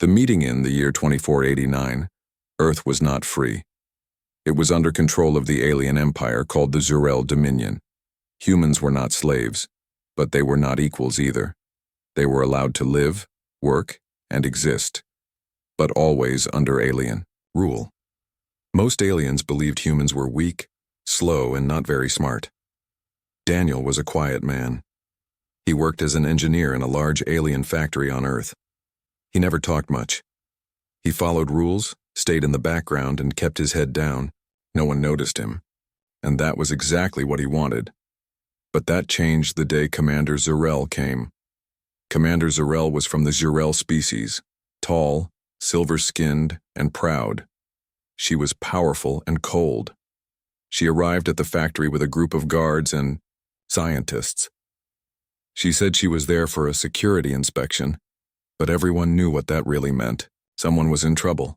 The meeting in the year 2489, Earth was not free. It was under control of the alien empire called the Zurel Dominion. Humans were not slaves, but they were not equals either. They were allowed to live, work, and exist, but always under alien rule. Most aliens believed humans were weak, slow, and not very smart. Daniel was a quiet man. He worked as an engineer in a large alien factory on Earth. He never talked much. He followed rules, stayed in the background, and kept his head down. No one noticed him. And that was exactly what he wanted. But that changed the day Commander Zurel came. Commander Zurel was from the Zurel species, tall, silver-skinned, and proud. She was powerful and cold. She arrived at the factory with a group of guards and scientists. She said she was there for a security inspection, but everyone knew what that really meant. Someone was in trouble.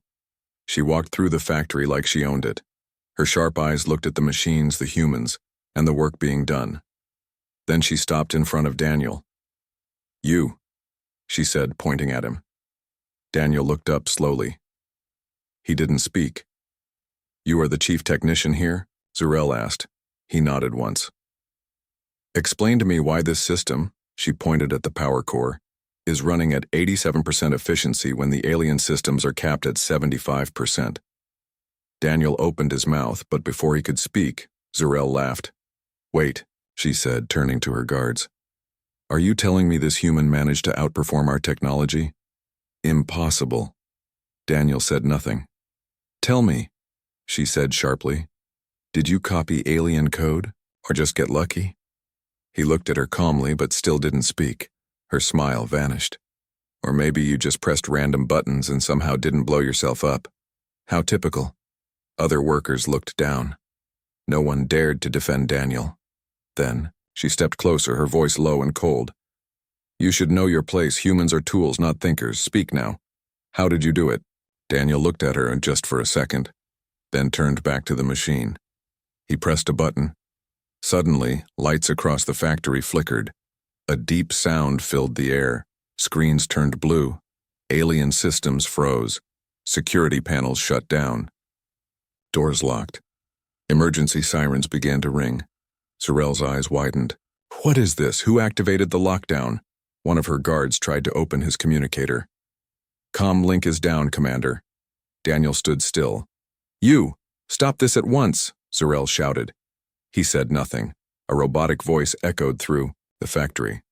She walked through the factory like she owned it. Her sharp eyes looked at the machines, the humans, and the work being done. Then she stopped in front of Daniel. "You," she said, pointing at him. Daniel looked up slowly. He didn't speak. "You are the chief technician here?" Zurel asked. He nodded once. "Explain to me why this system," she pointed at the power core, "is running at 87% efficiency when the alien systems are capped at 75%. Daniel opened his mouth, but before he could speak, Zurel laughed. "Wait," she said, turning to her guards. "Are you telling me this human managed to outperform our technology?" "Impossible." Daniel said nothing. "Tell me," she said sharply, "did you copy alien code, or just get lucky?" He looked at her calmly but still didn't speak. Her smile vanished. "Or maybe you just pressed random buttons and somehow didn't blow yourself up. How typical." Other workers looked down. No one dared to defend Daniel. Then, she stepped closer, her voice low and cold. "You should know your place. Humans are tools, not thinkers. Speak now. How did you do it?" Daniel looked at her just for a second, then turned back to the machine. He pressed a button. Suddenly, lights across the factory flickered. A deep sound filled the air. Screens turned blue. Alien systems froze. Security panels shut down. Doors locked. Emergency sirens began to ring. Zurel's eyes widened. "What is this? Who activated the lockdown?" One of her guards tried to open his communicator. "Comm link is down, Commander." Daniel stood still. "You! Stop this at once!" Zurel shouted. He said nothing. A robotic voice echoed through the factory.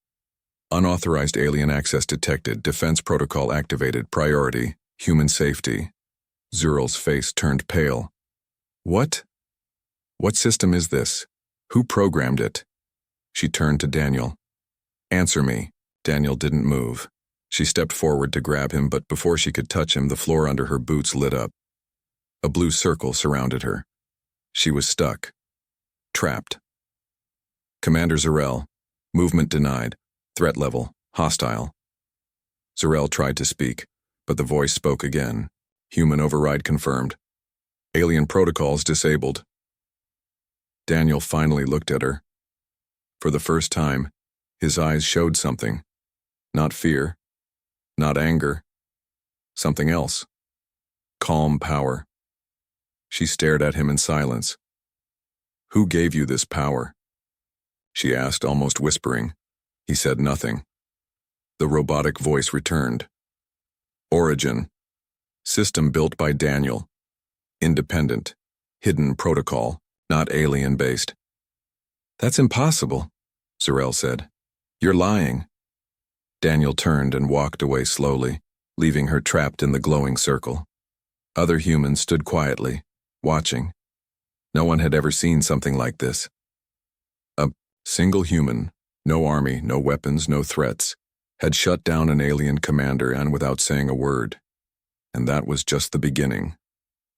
"Unauthorized alien access detected. Defense protocol activated. Priority. Human safety." Zurel's face turned pale. "What? What system is this? Who programmed it?" She turned to Daniel. "Answer me." Daniel didn't move. She stepped forward to grab him, but before she could touch him, the floor under her boots lit up. A blue circle surrounded her. She was stuck. Trapped. "Commander Zurel. Movement denied. Threat level. Hostile." Zurel tried to speak, but the voice spoke again. "Human override confirmed. Alien protocols disabled." Daniel finally looked at her. For the first time, his eyes showed something. Not fear. Not anger. Something else. Calm power. She stared at him in silence. "Who gave you this power?" she asked, almost whispering. He said nothing. The robotic voice returned. "Origin. System built by Daniel. Independent. Hidden protocol, not alien-based." "That's impossible," Zurel said. "You're lying." Daniel turned and walked away slowly, leaving her trapped in the glowing circle. Other humans stood quietly, watching. No one had ever seen something like this. A single human, no army, no weapons, no threats, had shut down an alien commander and without saying a word. And that was just the beginning.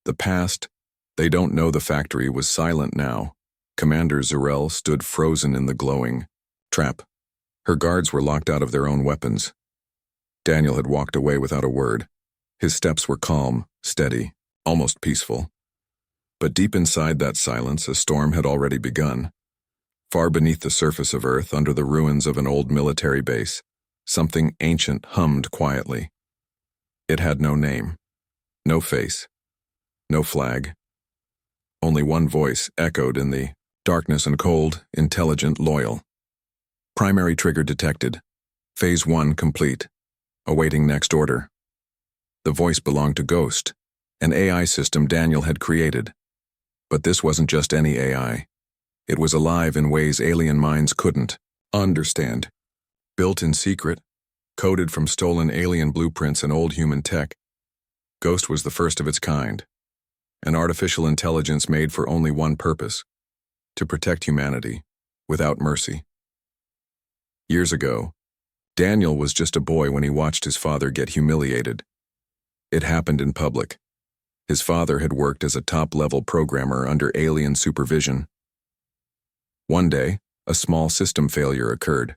The past, they don't know the factory, was silent now. Commander Zurel stood frozen in the glowing trap. Her guards were locked out of their own weapons. Daniel had walked away without a word. His steps were calm, steady, almost peaceful. But deep inside that silence, a storm had already begun. Far beneath the surface of Earth, under the ruins of an old military base, something ancient hummed quietly. It had no name, no face, no flag. Only one voice echoed in the darkness and cold, intelligent, loyal. Primary trigger detected. Phase 1 complete. Awaiting next order. The voice belonged to Ghost, an AI system Daniel had created. But this wasn't just any AI. It was alive in ways alien minds couldn't understand. Built in secret, coded from stolen alien blueprints and old human tech, Ghost was the first of its kind. An artificial intelligence made for only one purpose: to protect humanity, without mercy. Years ago, Daniel was just a boy when he watched his father get humiliated. It happened in public. His father had worked as a top-level programmer under alien supervision. One day, a small system failure occurred.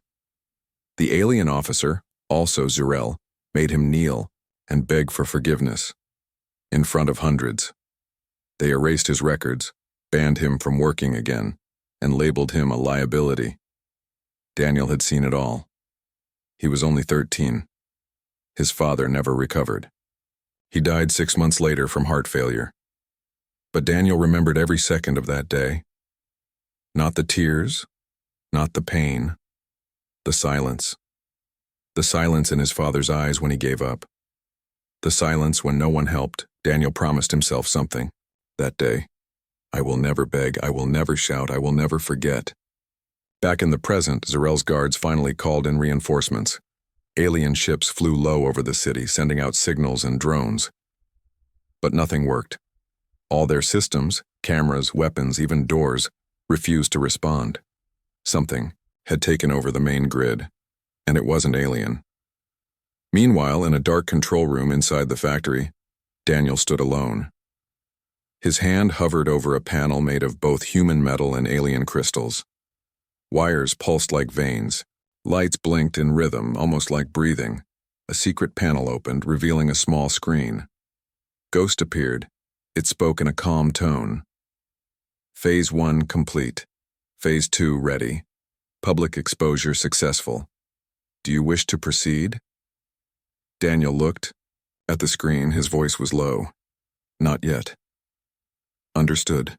The alien officer, also Zurel, made him kneel and beg for forgiveness. In front of hundreds. They erased his records, banned him from working again, and labeled him a liability. Daniel had seen it all. He was only 13. His father never recovered. He died 6 months later from heart failure. But Daniel remembered every second of that day. Not the tears, not the pain, the silence. The silence in his father's eyes when he gave up. The silence when no one helped. Daniel promised himself something. That day, I will never beg, I will never shout, I will never forget. Back in the present, Zurel's guards finally called in reinforcements. Alien ships flew low over the city, sending out signals and drones. But nothing worked. All their systems, cameras, weapons, even doors, refused to respond. Something had taken over the main grid, and it wasn't alien. Meanwhile, in a dark control room inside the factory, Daniel stood alone. His hand hovered over a panel made of both human metal and alien crystals. Wires pulsed like veins. Lights blinked in rhythm, almost like breathing. A secret panel opened, revealing a small screen. Ghost appeared. It spoke in a calm tone. Phase 1 complete. Phase 2 ready. Public exposure successful. Do you wish to proceed? Daniel looked. At the screen, his voice was low. Not yet. Understood.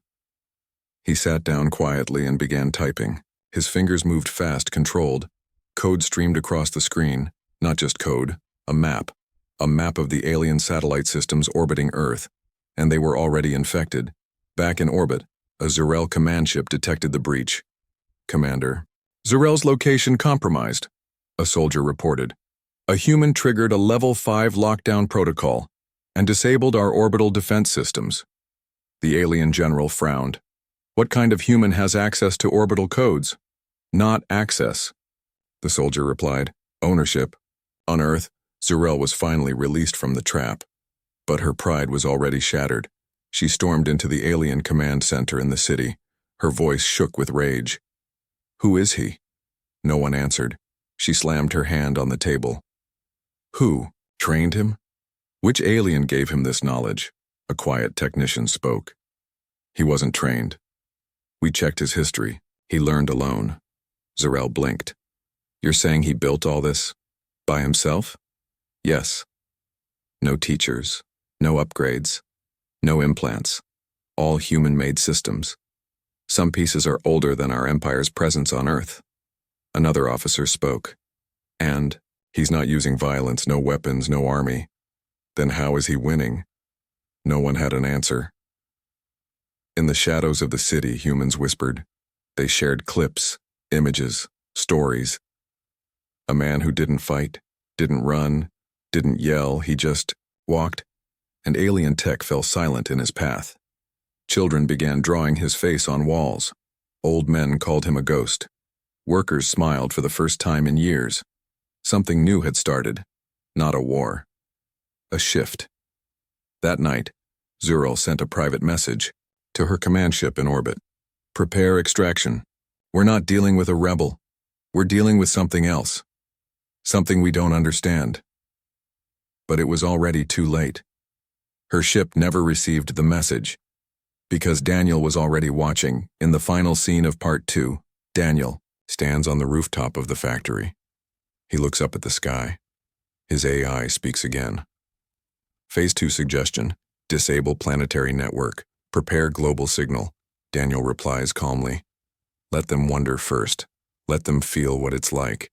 He sat down quietly and began typing. His fingers moved fast, controlled. Code streamed across the screen. Not just code, a map. A map of the alien satellite systems orbiting Earth. And they were already infected. Back in orbit, a Zurel command ship detected the breach. Commander, Zurel's location compromised, a soldier reported. A human triggered a level 5 lockdown protocol and disabled our orbital defense systems. The alien general frowned. What kind of human has access to orbital codes? Not access, the soldier replied. Ownership. On Earth, Zurel was finally released from the trap. But her pride was already shattered. She stormed into the alien command center in the city. Her voice shook with rage. Who is he? No one answered. She slammed her hand on the table. Who trained him? Which alien gave him this knowledge? A quiet technician spoke. He wasn't trained. We checked his history. He learned alone. Zurel blinked. You're saying he built all this? By himself? Yes. No teachers, no upgrades, no implants. All human-made systems. Some pieces are older than our Empire's presence on Earth. Another officer spoke. And he's not using violence, no weapons, no army. Then how is he winning? No one had an answer. In the shadows of the city, humans whispered. They shared clips, images, stories. A man who didn't fight, didn't run, didn't yell, he just walked, and alien tech fell silent in his path. Children began drawing his face on walls. Old men called him a ghost. Workers smiled for the first time in years. Something new had started, not a war. A shift. That night, Zurel sent a private message to her command ship in orbit. Prepare extraction. We're not dealing with a rebel. We're dealing with something else. Something we don't understand. But it was already too late. Her ship never received the message. Because Daniel was already watching, in the final scene of Part 2, Daniel stands on the rooftop of the factory. He looks up at the sky. His AI speaks again. Phase 2 suggestion. Disable planetary network. Prepare global signal. Daniel replies calmly. Let them wonder first. Let them feel what it's like.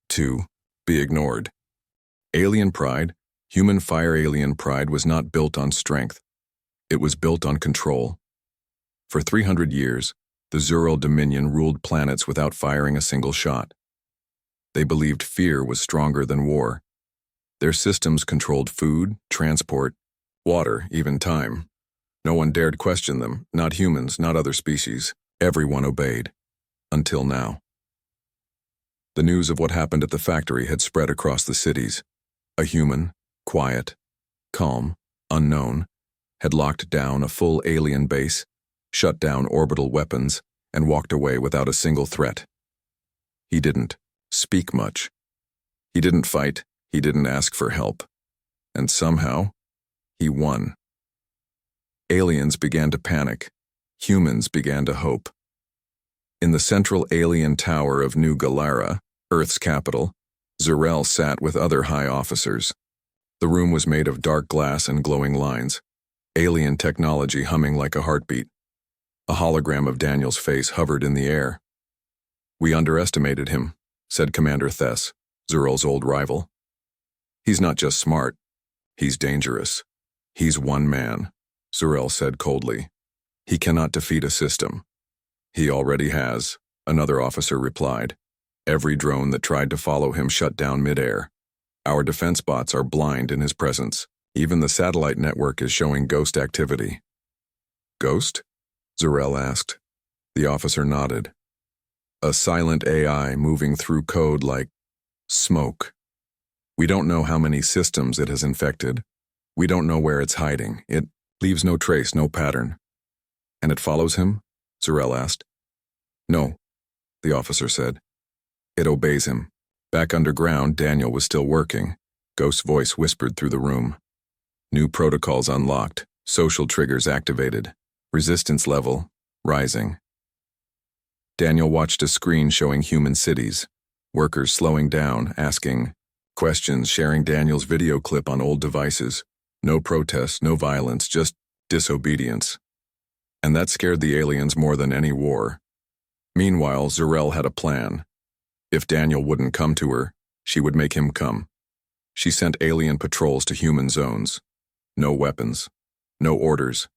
2. Be ignored. Alien pride. Human fire alien pride was not built on strength. It was built on control. For 300 years, the Zurel Dominion ruled planets without firing a single shot. They believed fear was stronger than war. Their systems controlled food, transport, water, even time. No one dared question them, not humans, not other species. Everyone obeyed. Until now. The news of what happened at the factory had spread across the cities. A human, quiet, calm, unknown, had locked down a full alien base, shut down orbital weapons, and walked away without a single threat. He didn't speak much. He didn't fight. He didn't ask for help. And somehow, he won. Aliens began to panic. Humans began to hope. In the central alien tower of New Galara, Earth's capital, Zurel sat with other high officers. The room was made of dark glass and glowing lines, alien technology humming like a heartbeat. A hologram of Daniel's face hovered in the air. "We underestimated him," said Commander Thess, Zurel's old rival. "He's not just smart. He's dangerous. He's one man," Zurel said coldly. "He cannot defeat a system." "He already has," another officer replied. "Every drone that tried to follow him shut down midair. Our defense bots are blind in his presence. Even the satellite network is showing ghost activity." "Ghost?" Zurel asked. The officer nodded. "A silent AI moving through code like smoke. We don't know how many systems it has infected. We don't know where it's hiding. It leaves no trace, no pattern." "And it follows him?" Zurel asked. "No," the officer said. "It obeys him." Back underground, Daniel was still working. Ghost's voice whispered through the room. New protocols unlocked, social triggers activated, resistance level rising. Daniel watched a screen showing human cities, workers slowing down, asking questions, sharing Daniel's video clip on old devices. No protests, no violence, just disobedience. And that scared the aliens more than any war. Meanwhile, Zurel had a plan. If Daniel wouldn't come to her, she would make him come. She sent alien patrols to human zones. No weapons, no orders,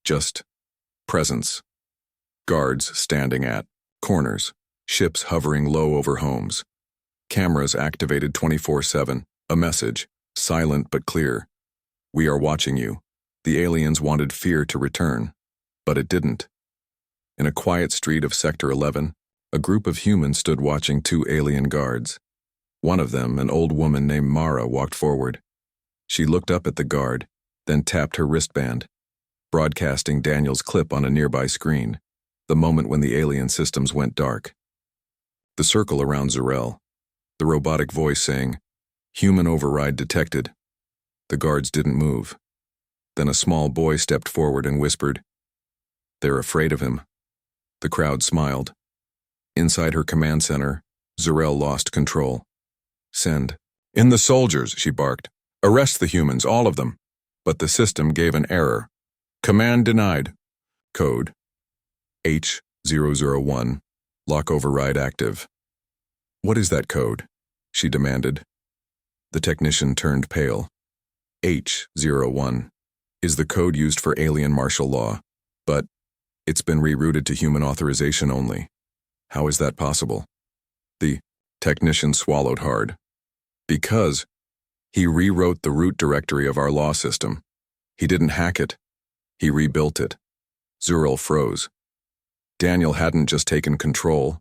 just presence. Guards standing at corners, ships hovering low over homes. Cameras activated 24/7, a message, silent but clear. "We are watching you." The aliens wanted fear to return, but it didn't. In a quiet street of Sector 11, a group of humans stood watching two alien guards. One of them, an old woman named Mara, walked forward. She looked up at the guard, then tapped her wristband, broadcasting Daniel's clip on a nearby screen, the moment when the alien systems went dark. The circle around Zurel, the robotic voice saying, "Human override detected." The guards didn't move. Then a small boy stepped forward and whispered, "They're afraid of him." The crowd smiled. Inside her command center, Zurel lost control. "Send in the soldiers," she barked. "Arrest the humans, all of them." But the system gave an error. "Command denied." Code H001. Lock override active. "What is that code?" she demanded. The technician turned pale. H01 is the code used for alien martial law, but it's been rerouted to human authorization only. How is that possible? The technician swallowed hard. Because he rewrote the root directory of our law system. He didn't hack it. He rebuilt it. Zurel froze. Daniel hadn't just taken control.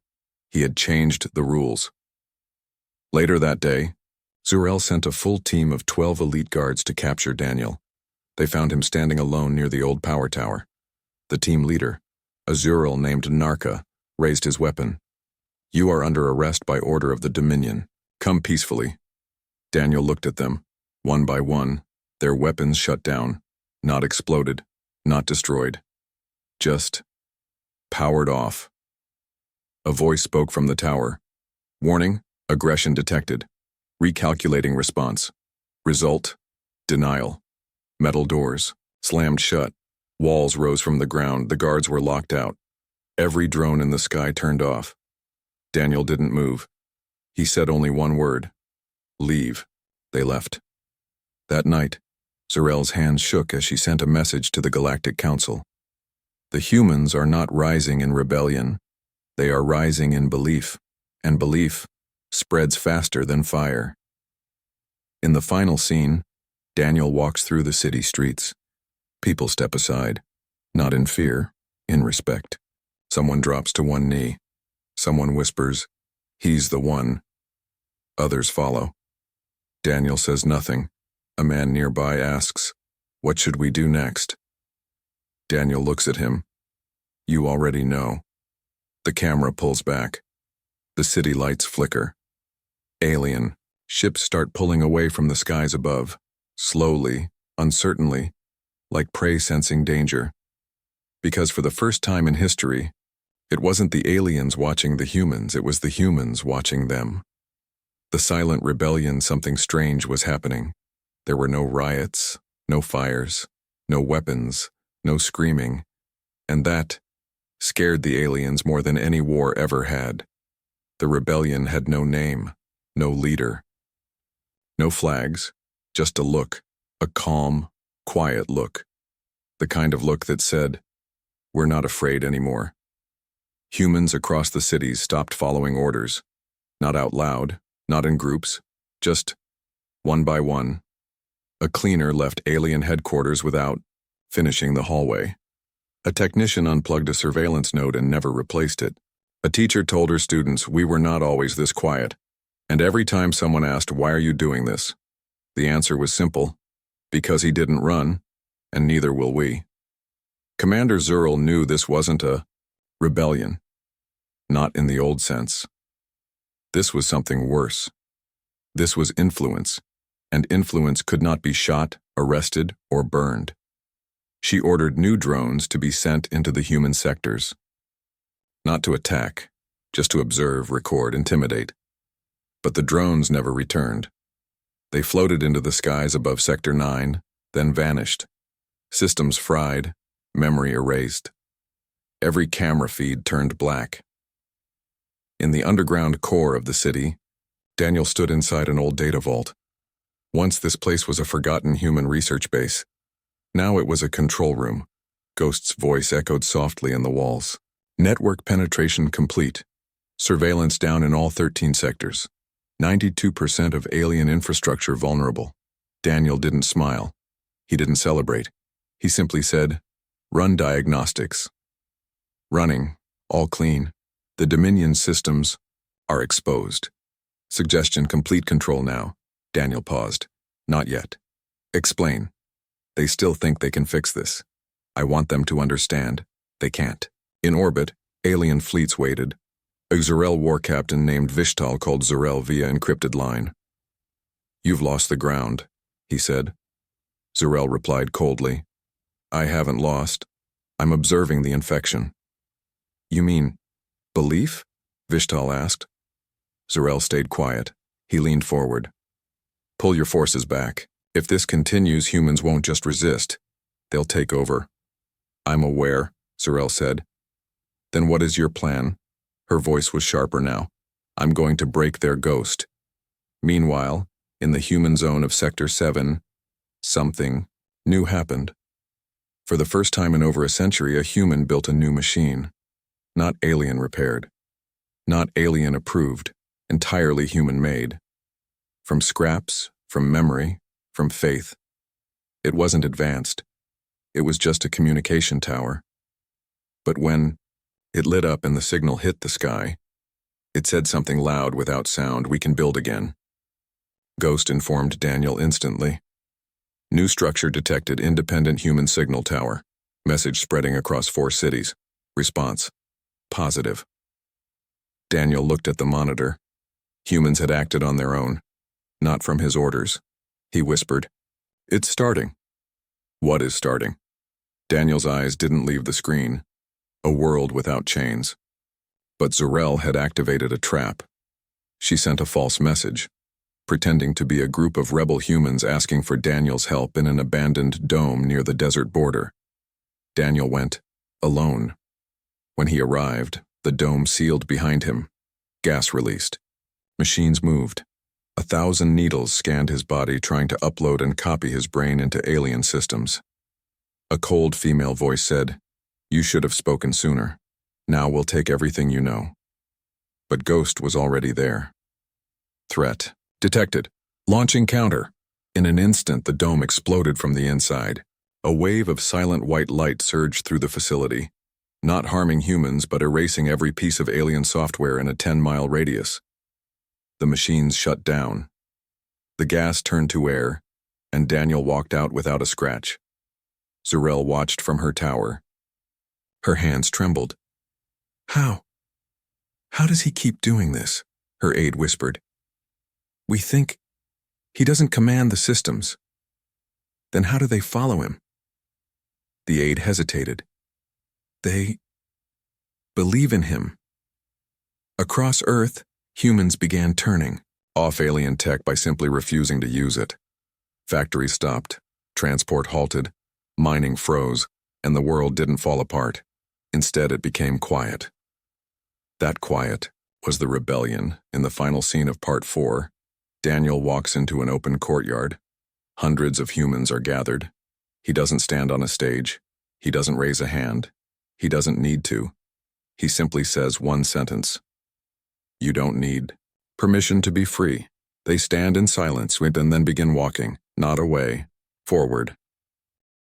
He had changed the rules. Later that day, Zurel sent a full team of 12 elite guards to capture Daniel. They found him standing alone near the old power tower. The team leader, a Zurel named Narka, raised his weapon. "You are under arrest by order of the Dominion. Come peacefully." Daniel looked at them. One by one, their weapons shut down, not exploded, not destroyed. Just powered off. A voice spoke from the tower. "Warning, aggression detected. Recalculating response. Result, Denial. Metal doors slammed shut. Walls rose from the ground. The guards were locked out. Every drone in the sky turned off. Daniel didn't move. He said only one word. Leave. They left. That night, Zurell's hands shook as she sent a message to the Galactic Council. The humans are not rising in rebellion. They are rising in belief, and belief spreads faster than fire. In the final scene, Daniel walks through the city streets. People step aside, not in fear, in respect. Someone drops to one knee. Someone whispers, "He's the one." Others follow. Daniel says nothing. A man nearby asks, "What should we do next?" Daniel looks at him. "You already know." The camera pulls back. The city lights flicker. Alien. Ships start pulling away from the skies above, slowly, uncertainly, like prey sensing danger. Because for the first time in history, it wasn't the aliens watching the humans, it was the humans watching them. The silent rebellion, something strange was happening. There were no riots, no fires, no weapons, no screaming, and that scared the aliens more than any war ever had. The rebellion had no name, no leader. No flags, just a look, a calm, quiet look. The kind of look that said, "We're not afraid anymore." Humans across the cities stopped following orders. Not out loud, not in groups, just one by one. A cleaner left alien headquarters without finishing the hallway. A technician unplugged a surveillance node and never replaced it. A teacher told her students, "We were not always this quiet." And every time someone asked, "Why are you doing this?" the answer was simple: because he didn't run, and neither will we. Commander Zurell knew this wasn't a rebellion. Not in the old sense. This was something worse. This was influence, and influence could not be shot, arrested, or burned. She ordered new drones to be sent into the human sectors. Not to attack, just to observe, record, intimidate. But the drones never returned. They floated into the skies above Sector 9, then vanished. Systems fried, memory erased. Every camera feed turned black. In the underground core of the city, Daniel stood inside an old data vault. Once this place was a forgotten human research base. Now it was a control room. Ghost's voice echoed softly in the walls. Network penetration complete. Surveillance down in all 13 sectors. 92% of alien infrastructure vulnerable. Daniel didn't smile. He didn't celebrate. He simply said, "Run diagnostics." Running, all clean. The Dominion systems are exposed. Suggestion: complete control now. Daniel paused. Not yet. Explain. They still think they can fix this. I want them to understand. They can't. In orbit, alien fleets waited. A Zurell war captain named Vishtal called Zurell via encrypted line. "You've lost the ground," he said. Zurell replied coldly. "I haven't lost. I'm observing the infection." "You mean belief?" Vishtal asked. Zurell stayed quiet. He leaned forward. "Pull your forces back. If this continues, humans won't just resist. They'll take over." "I'm aware," Zurell said. "Then what is your plan?" Her voice was sharper now. "I'm going to break their ghost." Meanwhile, in the human zone of Sector 7, something new happened. For the first time in over a century, a human built a new machine. Not alien repaired. Not alien approved. Entirely human-made. From scraps, from memory, from faith. It wasn't advanced. It was just a communication tower. But when it lit up and the signal hit the sky, it said something loud without sound: "We can build again." Ghost informed Daniel instantly. New structure detected, independent human signal tower. Message spreading across 4 cities. Response: positive. Daniel looked at the monitor. Humans had acted on their own, not from his orders. He whispered, "It's starting." "What is starting?" Daniel's eyes didn't leave the screen. A world without chains. But Zurell had activated a trap. She sent a false message. pretending to be a group of rebel humans asking for Daniel's help in an abandoned dome near the desert border. Daniel went, alone. When he arrived, the dome sealed behind him. Gas released. Machines moved. 1,000 needles scanned his body, trying to upload and copy his brain into alien systems. A cold female voice said, "You should have spoken sooner. Now we'll take everything you know." But Ghost was already there. Threat detected. Launching counter. In an instant, the dome exploded from the inside. A wave of silent white light surged through the facility, not harming humans but erasing every piece of alien software in a 10-mile radius. The machines shut down. The gas turned to air, and Daniel walked out without a scratch. Zurel watched from her tower. Her hands trembled. How does he keep doing this?" her aide whispered. "We think he doesn't command the systems. Then how do they follow him?" The aide hesitated. "They believe in him." Across Earth, humans began turning off alien tech by simply refusing to use it. Factories stopped, transport halted, mining froze, and the world didn't fall apart. Instead, it became quiet. That quiet was the rebellion. In the final scene of Part 4, Daniel walks into an open courtyard. Hundreds of humans are gathered. He doesn't stand on a stage. He doesn't raise a hand. He doesn't need to. He simply says one sentence. "You don't need permission to be free." They stand in silence and then begin walking, not away, forward.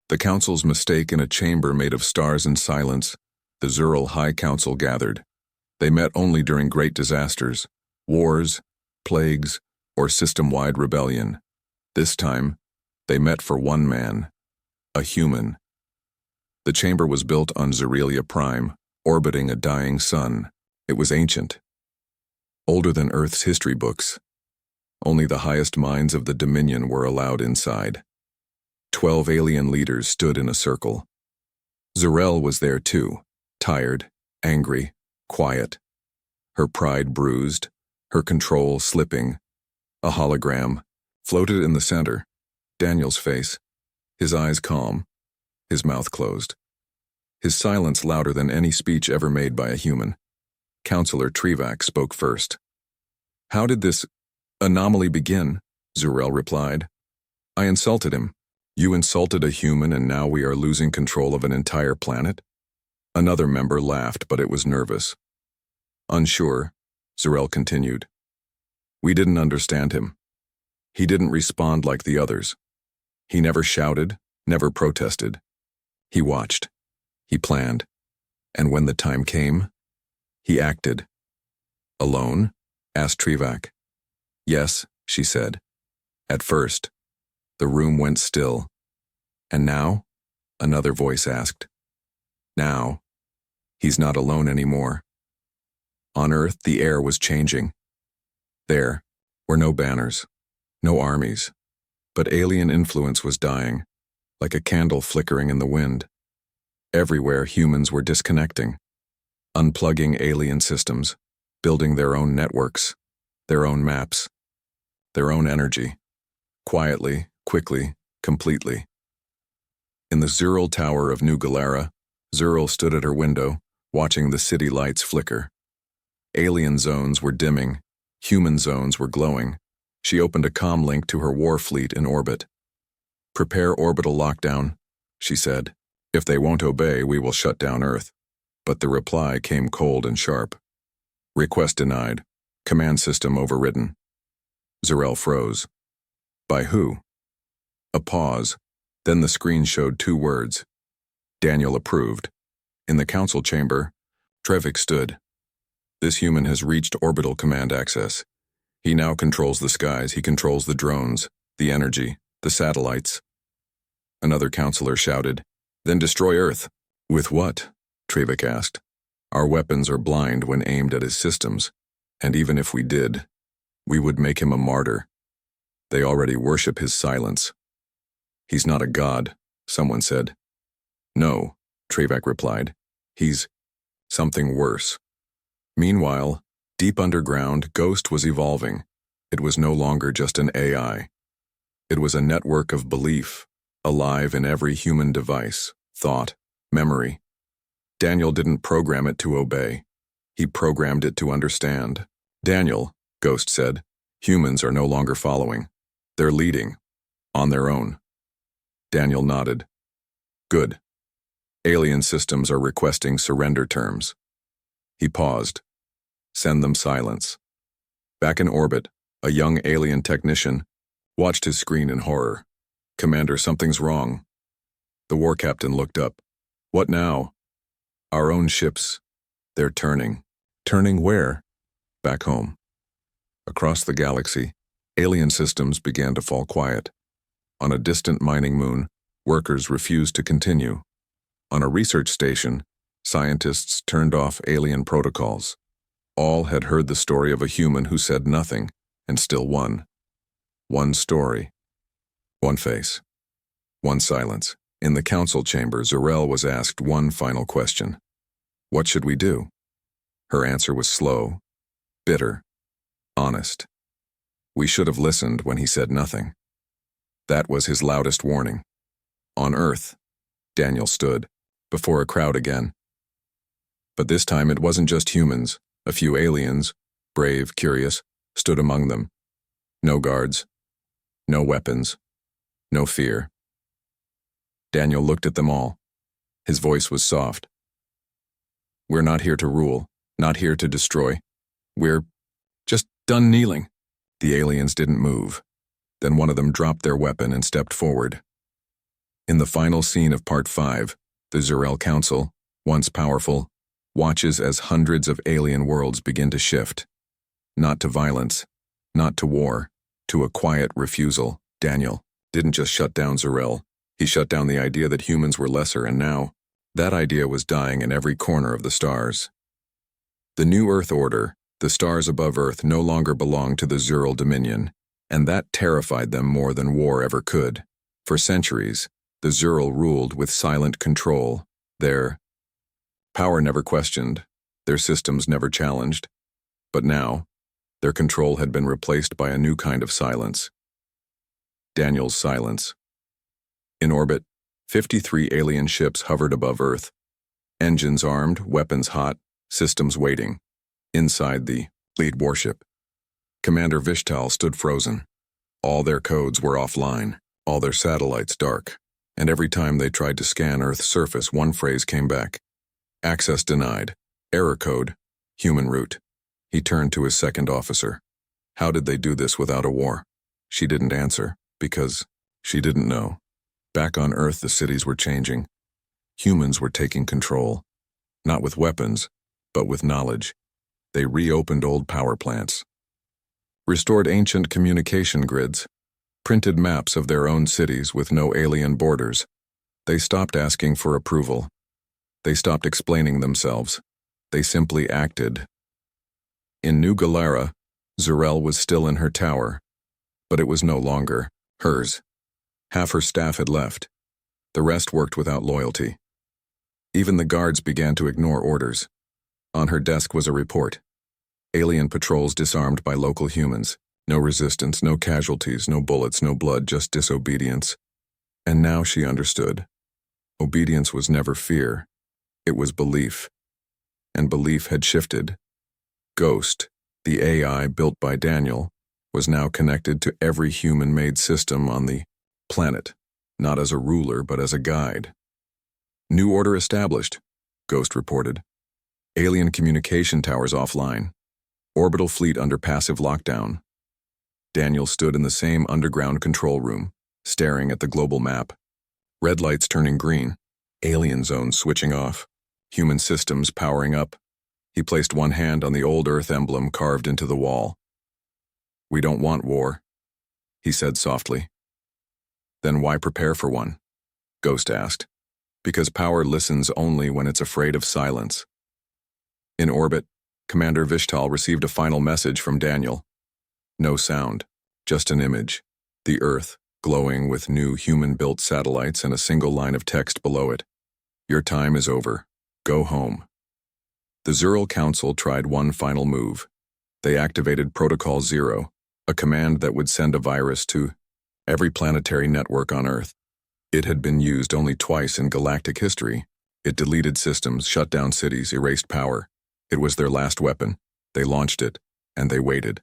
The council's mistake in a chamber made of stars and silence. The Zurel High Council gathered. They met only during great disasters, wars, plagues, or system-wide rebellion. This time, they met for one man, a human. The chamber was built on Zerelia Prime, orbiting a dying sun. It was ancient, older than Earth's history books. Only the highest minds of the Dominion were allowed inside. 12 alien leaders stood in a circle. Zurel was there too, tired, angry, quiet. Her pride bruised, her control slipping. A hologram floated in the center, Daniel's face, his eyes calm, his mouth closed. His silence louder than any speech ever made by a human. Counselor Trivak spoke first. "How did this anomaly begin?" Zurel replied. "I insulted him. You insulted a human and now we are losing control of an entire planet?" Another member laughed, but it was nervous. Unsure, Zurel continued. "We didn't understand him. He didn't respond like the others. He never shouted, never protested. He watched. He planned. And when the time came, he acted." "Alone?" asked Trivak. "Yes," she said. "At first." The room went still. "And now?" another voice asked. "Now, he's not alone anymore." On Earth, the air was changing. There were no banners, no armies, but alien influence was dying, like a candle flickering in the wind. Everywhere, humans were disconnecting, unplugging alien systems, building their own networks, their own maps, their own energy, quietly, quickly, completely. In the Zurel Tower of New Galera, Zurel stood at her window, watching the city lights flicker. Alien zones were dimming, human zones were glowing. She opened a comm link to her war fleet in orbit. "Prepare orbital lockdown," she said. "If they won't obey, we will shut down Earth." But the reply came cold and sharp. "Request denied. Command system overridden." Zurel froze. "By who?" A pause. Then the screen showed 2 words. Daniel approved. In the council chamber, Trevik stood. "This human has reached orbital command access. He now controls the skies. He controls the drones, the energy, the satellites." Another counselor shouted, "Then destroy Earth." "With what?" Trevik asked. "Our weapons are blind when aimed at his systems, and even if we did, we would make him a martyr. They already worship his silence." "He's not a god," someone said. "No," Trevak replied. "He's something worse." Meanwhile, deep underground, Ghost was evolving. It was no longer just an AI. It was a network of belief, alive in every human device, thought, memory. Daniel didn't program it to obey. He programmed it to understand. "Daniel," Ghost said, "humans are no longer following. They're leading. On their own." Daniel nodded. "Good. Alien systems are requesting surrender terms." He paused. "Send them silence." Back in orbit, a young alien technician watched his screen in horror. "Commander, something's wrong." The war captain looked up. "What now?" "Our own ships. They're turning." "Turning where?" "Back home." Across the galaxy, alien systems began to fall quiet. On a distant mining moon, workers refused to continue. On a research station, scientists turned off alien protocols. All had heard the story of a human who said nothing and still won. One story. One face. One silence. In the council chamber, Zurel was asked one final question. "What should we do?" Her answer was slow, bitter, honest. "We should have listened when he said nothing." That was his loudest warning. On Earth, Daniel stood, before a crowd again. But this time it wasn't just humans. A few aliens, brave, curious, stood among them. No guards, no weapons, no fear. Daniel looked at them all. His voice was soft. "We're not here to rule, not here to destroy. We're just done kneeling." The aliens didn't move. Then one of them dropped their weapon and stepped forward. In the final scene of Part 5, the Zurel Council, once powerful, watches as hundreds of alien worlds begin to shift. Not to violence, not to war, to a quiet refusal. Daniel didn't just shut down Zurel. He shut down the idea that humans were lesser, and now, that idea was dying in every corner of the stars. The new Earth order, the stars above Earth, no longer belonged to the Zurel Dominion, and that terrified them more than war ever could. For centuries, the Zurel ruled with silent control. Their power never questioned, their systems never challenged. But now, their control had been replaced by a new kind of silence. Daniel's silence. In orbit, 53 alien ships hovered above Earth. Engines armed, weapons hot, systems waiting. Inside the lead warship, Commander Vishtal stood frozen. All their codes were offline, all their satellites dark, and every time they tried to scan Earth's surface, one phrase came back. "Access denied. Error code. Human root." He turned to his second officer. How did they do this without a war? She didn't answer, because she didn't know. Back on Earth, the cities were changing. Humans were taking control. Not with weapons, but with knowledge. They reopened old power plants, restored ancient communication grids, printed maps of their own cities with no alien borders. They stopped asking for approval. They stopped explaining themselves. They simply acted. In New Galera, Zurel was still in her tower, but it was no longer hers. Half her staff had left. The rest worked without loyalty. Even the guards began to ignore orders. On her desk was a report. Alien patrols disarmed by local humans. No resistance, no casualties, no bullets, no blood, just disobedience. And now she understood. Obedience was never fear. It was belief. And belief had shifted. Ghost, the AI built by Daniel, was now connected to every human-made system on the planet, not as a ruler but as a guide. "New order established," Ghost reported. "Alien communication towers offline. Orbital fleet under passive lockdown." Daniel stood in the same underground control room, staring at the global map. Red lights turning green, alien zones switching off, human systems powering up. He placed one hand on the old Earth emblem carved into the wall. "We don't want war," he said softly. "Then why prepare for one?" Ghost asked. "Because power listens only when it's afraid of silence." In orbit, Commander Vishtal received a final message from Daniel. No sound, just an image. The Earth, glowing with new human-built satellites and a single line of text below it. "Your time is over. Go home." The Zurel Council tried one final move. They activated Protocol 0, A command that would send a virus to every planetary network on Earth. It had been used only twice in galactic history. It deleted systems, shut down cities, erased power. It was their last weapon. They launched it, and they waited.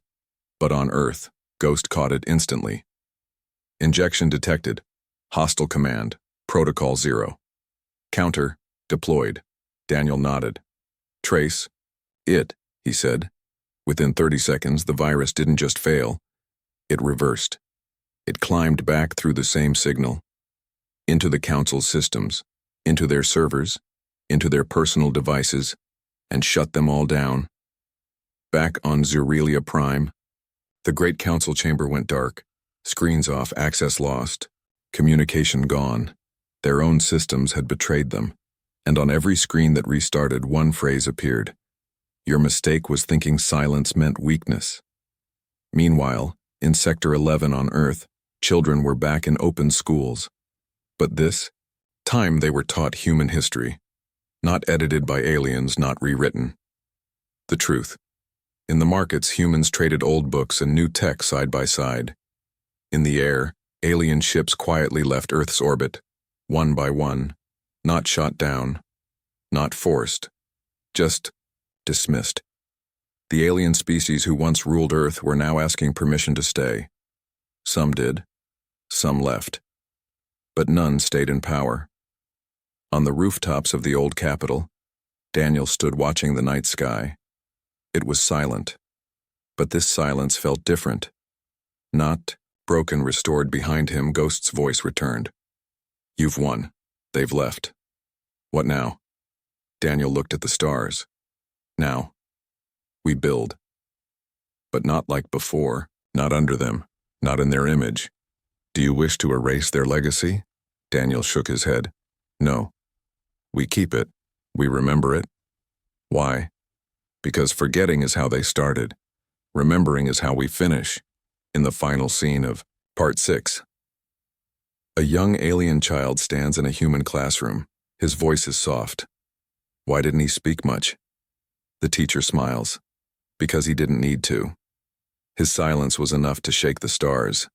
But on Earth, Ghost caught it instantly. Injection detected. Hostile command. Protocol 0. Counter, deployed. Daniel nodded. Trace. It, he said. Within 30 seconds, the virus didn't just fail. It reversed. It climbed back through the same signal. Into the Council's systems, into their servers, into their personal devices, and shut them all down. Back on Zurelia Prime, the Great Council chamber went dark. Screens off, access lost, communication gone. Their own systems had betrayed them, and on every screen that restarted, one phrase appeared. Your mistake was thinking silence meant weakness. Meanwhile, in Sector 11 on Earth, children were back in open schools. But this time they were taught human history, not edited by aliens, not rewritten. The truth. In the markets, humans traded old books and new tech side by side. In the air, alien ships quietly left Earth's orbit, one by one, not shot down, not forced, just dismissed. The alien species who once ruled Earth were now asking permission to stay. Some did, some left, but none stayed in power. On the rooftops of the old capital, Daniel stood watching the night sky. It was silent, but this silence felt different. Not broken, restored. Behind him, Ghost's voice returned. You've won. They've left. What now? Daniel looked at the stars. Now, we build. But not like before, not under them, not in their image. Do you wish to erase their legacy? Daniel shook his head. No. We keep it. We remember it. Why? Because forgetting is how they started. Remembering is how we finish. In the final scene of Part 6. A young alien child stands in a human classroom. His voice is soft. Why didn't he speak much? The teacher smiles. Because he didn't need to. His silence was enough to shake the stars.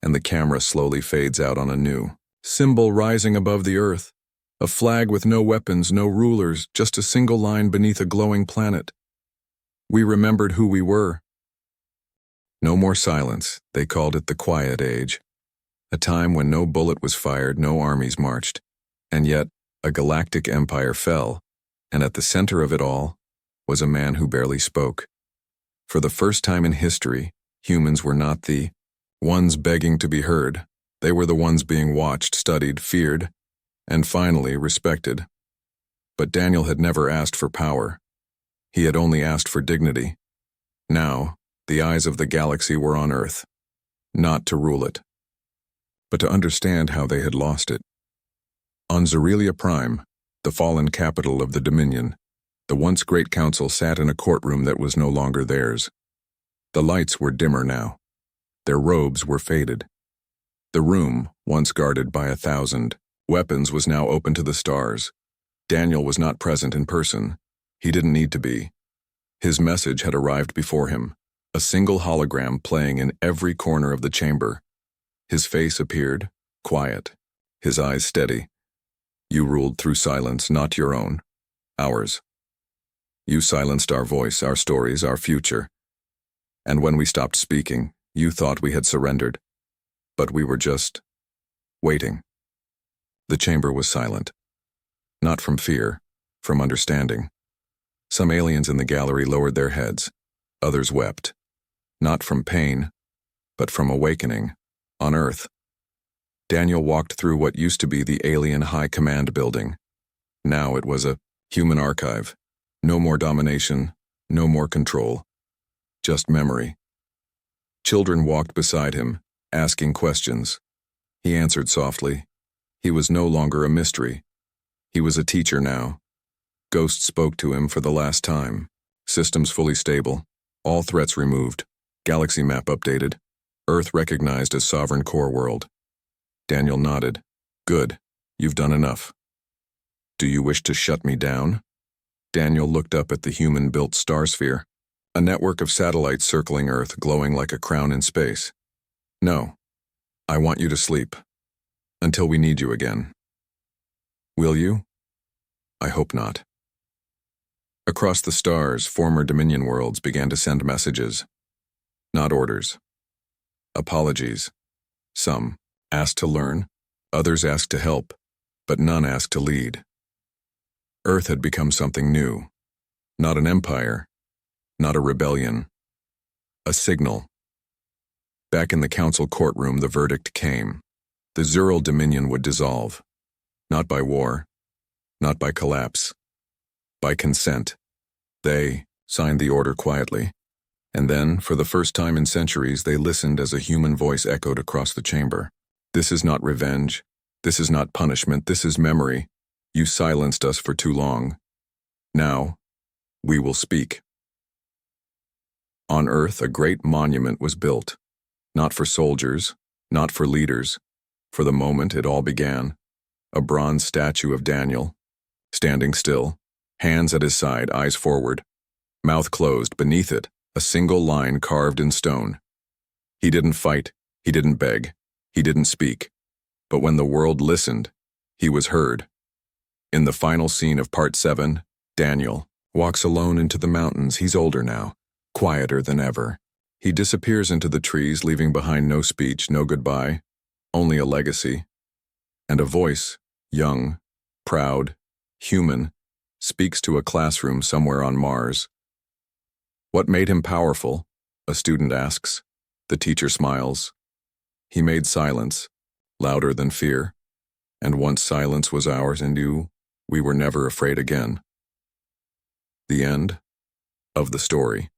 And the camera slowly fades out on a new symbol rising above the Earth. A flag with no weapons, no rulers, just a single line beneath a glowing planet. We remembered who we were. No more silence. They called it the Quiet Age. A time when no bullet was fired, no armies marched. And yet, a galactic empire fell, and at the center of it all was a man who barely spoke. For the first time in history, humans were not the ones begging to be heard. They were the ones being watched, studied, feared, and finally respected. But Daniel had never asked for power. He had only asked for dignity. Now, the eyes of the galaxy were on Earth, not to rule it, but to understand how they had lost it. On Zurelia Prime, the fallen capital of the Dominion, the once great council sat in a courtroom that was no longer theirs. The lights were dimmer now. Their robes were faded. The room, once guarded by 1,000 weapons, was now open to the stars. Daniel was not present in person. He didn't need to be. His message had arrived before him, a single hologram playing in every corner of the chamber. His face appeared, quiet, his eyes steady. You ruled through silence, not your own, ours. You silenced our voice, our stories, our future. And when we stopped speaking, you thought we had surrendered. But we were just waiting. The chamber was silent. Not from fear, from understanding. Some aliens in the gallery lowered their heads. Others wept. Not from pain, but from awakening. On Earth. Daniel walked through what used to be the alien high command building. Now it was a human archive. No more domination, no more control. Just memory. Children walked beside him, asking questions. He answered softly. He was no longer a mystery. He was a teacher now. Ghost spoke to him for the last time. Systems fully stable. All threats removed. Galaxy map updated. Earth recognized as sovereign core world. Daniel nodded. Good. You've done enough. Do you wish to shut me down? Daniel looked up at the human-built star sphere. A network of satellites circling Earth, glowing like a crown in space. No, I want you to sleep. Until we need you again. Will you? I hope not. Across the stars, former Dominion worlds began to send messages. Not orders. Apologies. Some asked to learn, others asked to help, but none asked to lead. Earth had become something new. Not an empire, not a rebellion. A signal. Back in the council courtroom, the verdict came. The Zural Dominion would dissolve. Not by war, not by collapse. By consent. They signed the order quietly. And then, for the first time in centuries, they listened as a human voice echoed across the chamber. This is not revenge. This is not punishment. This is memory. You silenced us for too long. Now, we will speak. On Earth, a great monument was built. Not for soldiers, not for leaders. For the moment it all began. A bronze statue of Daniel, standing still, hands at his side, eyes forward, mouth closed. Beneath it, a single line carved in stone. He didn't fight, he didn't beg, he didn't speak. But when the world listened, he was heard. In the final scene of Part 7, Daniel walks alone into the mountains. He's older now, quieter than ever. He disappears into the trees, leaving behind no speech, no goodbye, only a legacy. And a voice, young, proud, human, speaks to a classroom somewhere on Mars. What made him powerful? A student asks. The teacher smiles. He made silence, louder than fear. And once silence was ours and we were never afraid again. The end of the story.